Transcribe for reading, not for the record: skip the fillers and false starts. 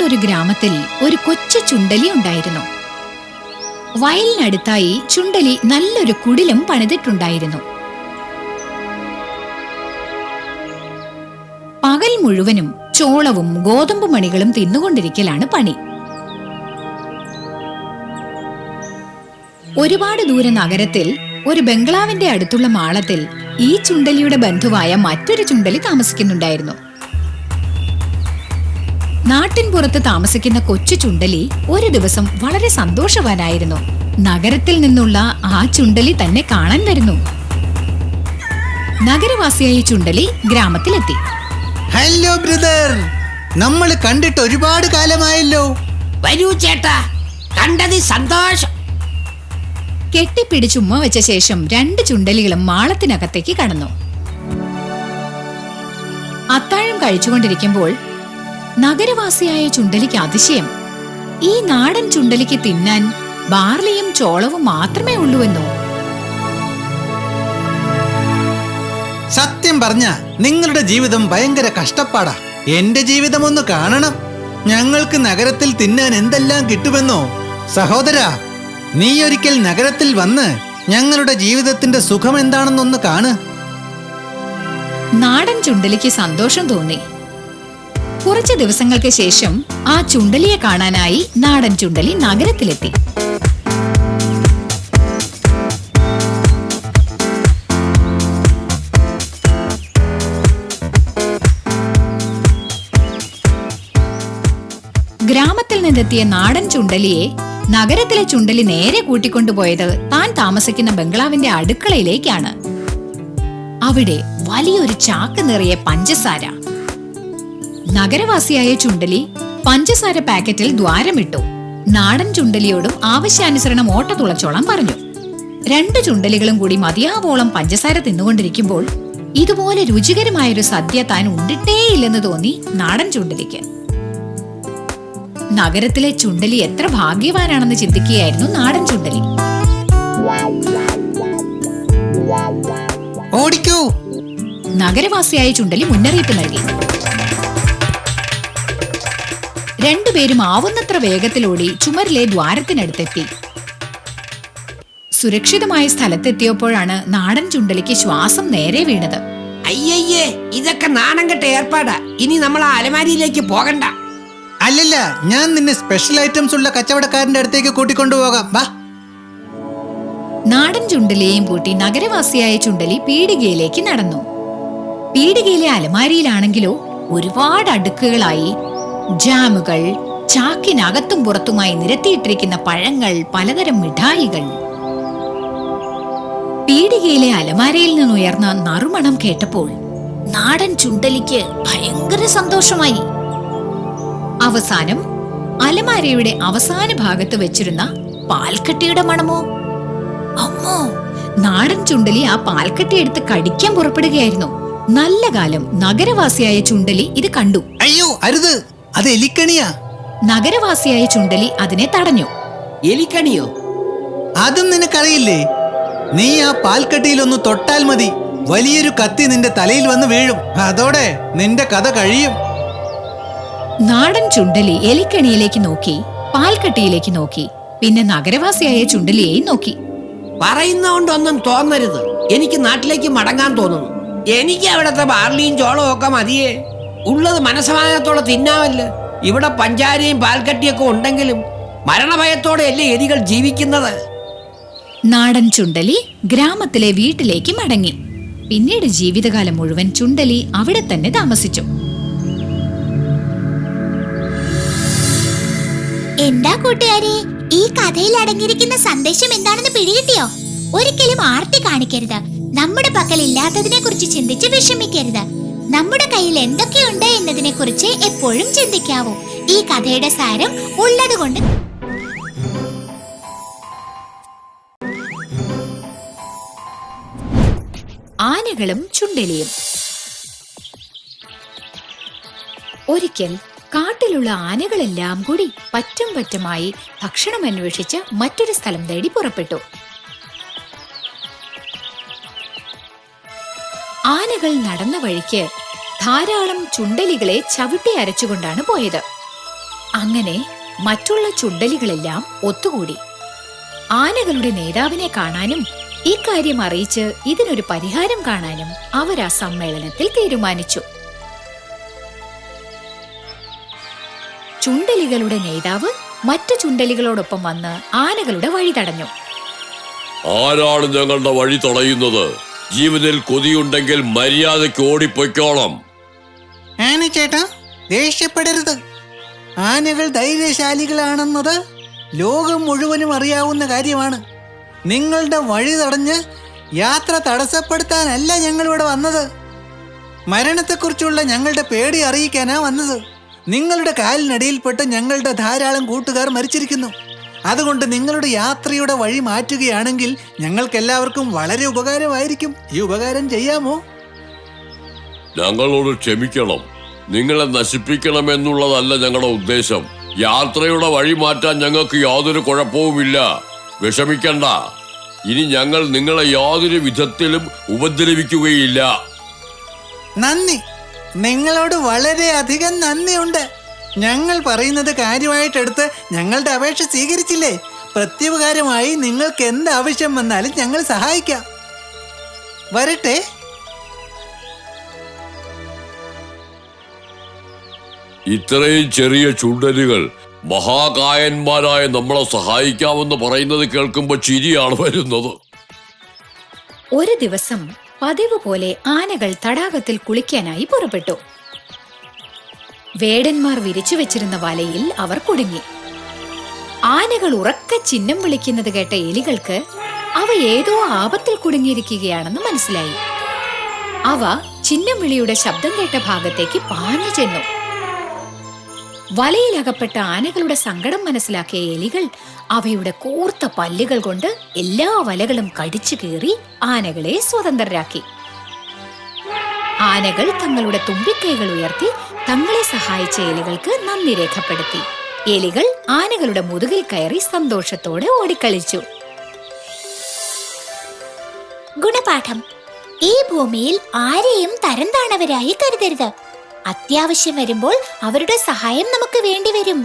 ഒരു ഗ്രാമത്തിൽ ഒരു കൊച്ചു ചുണ്ടലി ഉണ്ടായിരുന്നു. വയലിനടുത്തായി ചുണ്ടലി നല്ലൊരു കുടിലും പണിതിട്ടുണ്ടായിരുന്നു. പകൽ മുഴുവനും ചോളവും ഗോതമ്പ് മണികളും തിന്നുകൊണ്ടിരിക്കലാണ് പണി. ഒരുപാട് ദൂരെ നഗരത്തിൽ ഒരു ബംഗ്ലാവിന്റെ അടുത്തുള്ള മാളത്തിൽ ഈ ചുണ്ടലിയുടെ ബന്ധുവായ മറ്റൊരു ചുണ്ടലി താമസിക്കുന്നുണ്ടായിരുന്നു. നാട്ടിൻ പുറത്ത് താമസിക്കുന്ന കൊച്ചു ചുണ്ടലി ഒരു ദിവസം വളരെ സന്തോഷവാനായിരുന്നു. നഗരത്തിൽ നിന്നുള്ള ആ ചുണ്ടലി തന്നെ കാണാൻ വരുന്നു. നഗരവാസിയായ ചുണ്ടലി ഗ്രാമത്തിലെത്തി. ഹലോ ബ്രദർ, നമ്മൾ കണ്ടിട്ട് ഒരുപാട് കാലമായല്ലോ. വരൂ ചേട്ടാ, കണ്ടത് സന്തോഷം. കെട്ടിപ്പിടിച്ചുമ്മ വെച്ച ശേഷം രണ്ട് ചുണ്ടലികളും മാളത്തിനകത്തേക്ക് കടന്നു. അത്താഴം കഴിച്ചുകൊണ്ടിരിക്കുമ്പോൾ നഗരവാസിയായ ചുണ്ടലിക്ക് അതിശയം. ഈ നാടൻ ചുണ്ടലിക്ക് തിന്നാൻ ബാർലിയും ചോളവും മാത്രമേ ഉള്ളൂവെന്നോ? സത്യം പറഞ്ഞ നിങ്ങളുടെ ജീവിതം ഭയങ്കര കഷ്ടപ്പാടാ. എന്റെ ജീവിതം ഒന്ന് കാണണം. ഞങ്ങൾക്ക് നഗരത്തിൽ തിന്നാൻ എന്തെല്ലാം കിട്ടുമെന്നോ? സഹോദരാ, നീ ഒരിക്കൽ നഗരത്തിൽ വന്ന് ഞങ്ങളുടെ ജീവിതത്തിന്റെ സുഖം എന്താണെന്നൊന്ന് കാണ്. നാടൻ ചുണ്ടലിക്ക് സന്തോഷം തോന്നി. കുറച്ചു ദിവസങ്ങൾക്ക് ശേഷം ആ ചുണ്ടലിയെ കാണാനായി നാടൻ ചുണ്ടലി നഗരത്തിലെത്തി. ഗ്രാമത്തിൽ നിന്നെത്തിയ നാടൻ ചുണ്ടലിയെ നഗരത്തിലെ ചുണ്ടലി നേരെ കൂട്ടിക്കൊണ്ടുപോയത് താൻ താമസിക്കുന്ന ബംഗ്ലാവിന്റെ അടുക്കളയിലേക്കാണ്. അവിടെ വലിയൊരു ചാക്ക് നിറയെ പഞ്ചസാര. നഗരവാസിയായ ചുണ്ടലി പഞ്ചസാര പാക്കറ്റിൽ ദ്വാരമിട്ടു. നാടൻ ചുണ്ടലിയോടും ആവശ്യാനുസരണം ഓട്ട തുളച്ചോളം പറഞ്ഞു. രണ്ടു ചുണ്ടലികളും കൂടി മതിയാവോളം പഞ്ചസാര തിന്നുകൊണ്ടിരിക്കുമ്പോൾ ഇതുപോലെ രുചികരമായൊരു സദ്യ താൻ ഉണ്ടിട്ടേയില്ലെന്ന് തോന്നി നാടൻ ചുണ്ടലിക്ക്. നഗരത്തിലെ ചുണ്ടലി എത്ര ഭാഗ്യവാനാണെന്ന് ചിന്തിക്കുകയായിരുന്നു നാടൻ ചുണ്ടലി. ഓടിക്കൂ! നഗരവാസിയായ ചുണ്ടലി മുന്നറിയിപ്പ് നൽകി. രണ്ടുപേരും ആവുന്നത്ര വേഗത്തിലോടി ചുമരിലെ ദ്വാരത്തിനടുത്തെത്തി. സുരക്ഷിതമായ സ്ഥലത്തെത്തിയപ്പോഴാണ് നാടൻ ചുണ്ടലിക്ക് ശ്വാസം നേരെ വീണത്. അയ്യയ്യേ, ഇതൊക്കെ നാണം കെട്ട ഏർപ്പാടാ. ഇനി നമ്മൾ ആ അലമാരിയിലേക്ക് പോകണ്ട. അല്ലല്ല, ഞാൻ നിന്നെ സ്പെഷ്യൽ ഐറ്റംസ് ഉള്ള കച്ചവടക്കാരന്റെ അടുത്തേക്ക് കൂട്ടിക്കൊണ്ടുപോകാം. വാ. നാടൻ ചുണ്ടലിയെയും കൂട്ടി നഗരവാസിയായ ചുണ്ടലി പീടികയിലേക്ക് നടന്നു. പീടികയിലെ അലമാരിയിലാണെങ്കിലോ ഒരുപാട് അടുക്കുകളായി ജാമുകൾ, ചാക്കിനകത്തും പുറത്തുമായി നിരത്തിയിട്ടിരിക്കുന്ന പഴങ്ങൾ, പലതരം മിഠായികൾ. പീടികയിലെ അലമാരയിൽ നിന്നുയർന്ന നറുമണം കേട്ടപ്പോൾ നാടൻ ചുണ്ടലിക്ക് ഭയങ്കര സന്തോഷമായി. അവസാനം അലമാരയുടെ അവസാന ഭാഗത്ത് വെച്ചിരുന്ന പാൽക്കട്ടിയുടെ മണമോ! അമ്മോ! നാടൻ ചുണ്ടലി ആ പാൽക്കട്ടി എടുത്ത് കടിക്കാൻ പുറപ്പെടുകയായിരുന്നു. നല്ല കാലം നഗരവാസിയായ ചുണ്ടലി ഇത് കണ്ടു. അയ്യോ, അരുത്, അത് എലിക്കണിയാ. നഗരവാസിയായ ചുണ്ടലി അതിനെ തടഞ്ഞു. എലിക്കണിയോ? അതും നിനക്കറിയില്ലേ? നീ ആ പാൽക്കട്ടിയിലൊന്ന് തൊട്ടാൽ മതി, വലിയൊരു കത്തി നിന്റെ തലയിൽ വന്ന് വീഴും. അതോടെ നിന്റെ കഥ കഴിയും. നാടൻ ചുണ്ടലി എലിക്കണിയിലേക്ക് നോക്കി, പാൽക്കട്ടിയിലേക്ക് നോക്കി, പിന്നെ നഗരവാസിയായ ചുണ്ടലിയെയും നോക്കി. പറയുന്നോണ്ടൊന്നും തോന്നരുത്. എനിക്ക് നാട്ടിലേക്ക് മടങ്ങാൻ തോന്നുന്നു. എനിക്ക് അവിടത്തെ ബാർലിയും ചോളവും ഒക്കെ മതിയേ. ഉള്ളത് മനസ്സമാനത്തോടെ തിന്നാവല്ലോ. ഇവിടെ പഞ്ചാരയും പാൽക്കട്ടിയൊക്കെ ഉണ്ടെങ്കിലും മരണഭയത്തോടെ അല്ലേ എലികൾ ജീവിക്കുന്നത്. നാടൻ ചുണ്ടലി ഗ്രാമത്തിലെ വീട്ടിലേക്ക് മടങ്ങി. പിന്നീട് ജീവിതകാലം മുഴുവൻ ചുണ്ടലി അവിടെ തന്നെ താമസിച്ചു. എന്താ കൂട്ടുകാരെ, ഈ കഥയിൽ അടങ്ങിയിരിക്കുന്ന സന്ദേശം എന്താണെന്ന് പിടികിട്ടിയോ? ഒരിക്കലും ആർത്തി കാണിക്കരുത്. നമ്മുടെ പക്കൽ ഇല്ലാത്തതിനെ കുറിച്ച് ചിന്തിച്ച് വിഷമിക്കരുത്. നമ്മുടെ കയ്യിൽ എന്തൊക്കെയുണ്ട് എന്നതിനെ കുറിച്ച് എപ്പോഴും ചിന്തിക്കാവൂ. ഈ കഥയുടെ സാരം ഉള്ളത് കൊണ്ട് ആനകളും ചുണ്ടലിയും. ഒരിക്കൽ കാട്ടിലുള്ള ആനകളെല്ലാം കൂടി പറ്റും പറ്റുമായി ഭക്ഷണം അന്വേഷിച്ച് മറ്റൊരു സ്ഥലം തേടി പുറപ്പെട്ടു. ആനകൾ നടന്ന വഴിക്ക് ധാരാളം ചുണ്ടലികളെ ചവിട്ടി അരച്ചുകൊണ്ടാണ് പോയത്. അങ്ങനെ മറ്റുള്ള ചുണ്ടലികളെല്ലാം ഒത്തുകൂടി. ആനകളുടെ നേതാവിനെ കാണാനും ഇക്കാര്യം അറിയിച്ച് ഇതിനൊരു പരിഹാരം കാണാനും അവർ ആ സമ്മേളനത്തിൽ തീരുമാനിച്ചു. ചുണ്ടലികളുടെ നേതാവ് മറ്റു ചുണ്ടലികളോടൊപ്പം വന്ന് ആനകളുടെ വഴി തടഞ്ഞു. ആരാണ് ഞങ്ങളുടെ വഴി തടയുന്നത്? ജീവനിൽ കൊതിയുണ്ടെങ്കിൽ മര്യാദയ്ക്ക് ഓടിപ്പൊയ്ക്കോളാം. ആനച്ചേട്ടാ, ദേഷ്യപ്പെടരുത്. ആനകൾ ധൈര്യശാലികളാണെന്നത് ലോകം മുഴുവനും അറിയാവുന്ന കാര്യമാണ്. നിങ്ങളുടെ വഴി തടഞ്ഞ് യാത്ര തടസ്സപ്പെടുത്താനല്ല ഞങ്ങളിവിടെ വന്നത്. മരണത്തെക്കുറിച്ചുള്ള ഞങ്ങളുടെ പേടി അറിയിക്കാനാ വന്നത്. നിങ്ങളുടെ കാലിനടിയിൽപ്പെട്ട് ഞങ്ങളുടെ ധാരാളം കൂട്ടുകാർ മരിച്ചിരിക്കുന്നു. അതുകൊണ്ട് നിങ്ങളുടെ യാത്രയുടെ വഴി മാറ്റുകയാണെങ്കിൽ ഞങ്ങൾക്കെല്ലാവർക്കും വളരെ ഉപകാരമായിരിക്കും. ഈ ഉപകാരം ചെയ്യാമോ? ഞങ്ങളോട് ക്ഷമിക്കണം. നിങ്ങളെ നശിപ്പിക്കണമെന്നുള്ളതല്ല ഞങ്ങളുടെ ഉദ്ദേശം. യാത്രയുടെ വഴി മാറ്റാൻ ഞങ്ങൾക്ക് യാതൊരു കുഴപ്പവുമില്ല. വിഷമിക്കണ്ട. ഇനി ഞങ്ങൾ നിങ്ങളെ യാതൊരു വിധത്തിലും ഉപദ്രവിക്കുകയില്ല. നന്ദി. നിങ്ങളോട് വളരെയധികം നന്ദിയുണ്ട്. ഞങ്ങൾ പറയുന്നത് കാര്യമായിട്ടെടുത്ത് ഞങ്ങളുടെ അപേക്ഷ സ്വീകരിച്ചില്ലേ? പ്രത്യുപകാരമായി നിങ്ങൾക്ക് എന്ത് ആവശ്യം വന്നാലും ഞങ്ങൾ സഹായിക്കാം. വരട്ടെ. ഇത്രയും ചെറിയ ചുണ്ടലുകൾ മഹാകായന്മാരായ നമ്മളെ സഹായിക്കാമെന്ന് പറയുന്നത് കേൾക്കുമ്പോൾ ചിരിയാണ് വരുന്നത്. ഒരു ദിവസം പതിവ് പോലെ ആനകൾ തടാകത്തിൽ കുളിക്കാനായി പുറപ്പെട്ടു. വേടന്മാർ വിരിച്ചു വെച്ചിരുന്ന വലയിൽ അവർ കുടുങ്ങി. ആനകൾ ഉറക്കെ ചിഹ്നം വിളിക്കുന്നത് കേട്ട എലികൾക്ക് അവ ഏതോ ആപത്തിൽ കുടുങ്ങിയിരിക്കുകയാണെന്ന് മനസ്സിലായി. അവ ചിഹ്നം വിളിയുടെ ശബ്ദം കേട്ട ഭാഗത്തേക്ക് പാഞ്ഞു ചെന്നു. വലയിലകപ്പെട്ട ആനകളുടെ സങ്കടം മനസ്സിലാക്കിയ എലികൾ അവയുടെ കൂർത്ത പല്ലുകൾ കൊണ്ട് എല്ലാ വലകളും കടിച്ചു കീറി ആനകളെ സ്വതന്ത്രരാക്കി. ആനകൾ തങ്ങളുടെ തുമ്പിക്കൈകൾ ഉയർത്തി തങ്ങളെ സഹായിച്ച എലികൾക്ക് നന്ദി രേഖപ്പെടുത്തി. എലികൾ ആനകളുടെ മുതുകിൽ കയറി സന്തോഷത്തോടെ ഓടിക്കളിച്ചു. ഗുണപാഠം: ഈ ഭൂമിയിൽ ആരെയും തരം താണവരായി കരുതരുത്. അത്യാവശ്യം വരുമ്പോൾ അവരുടെ സഹായം നമുക്ക് വേണ്ടിവരും.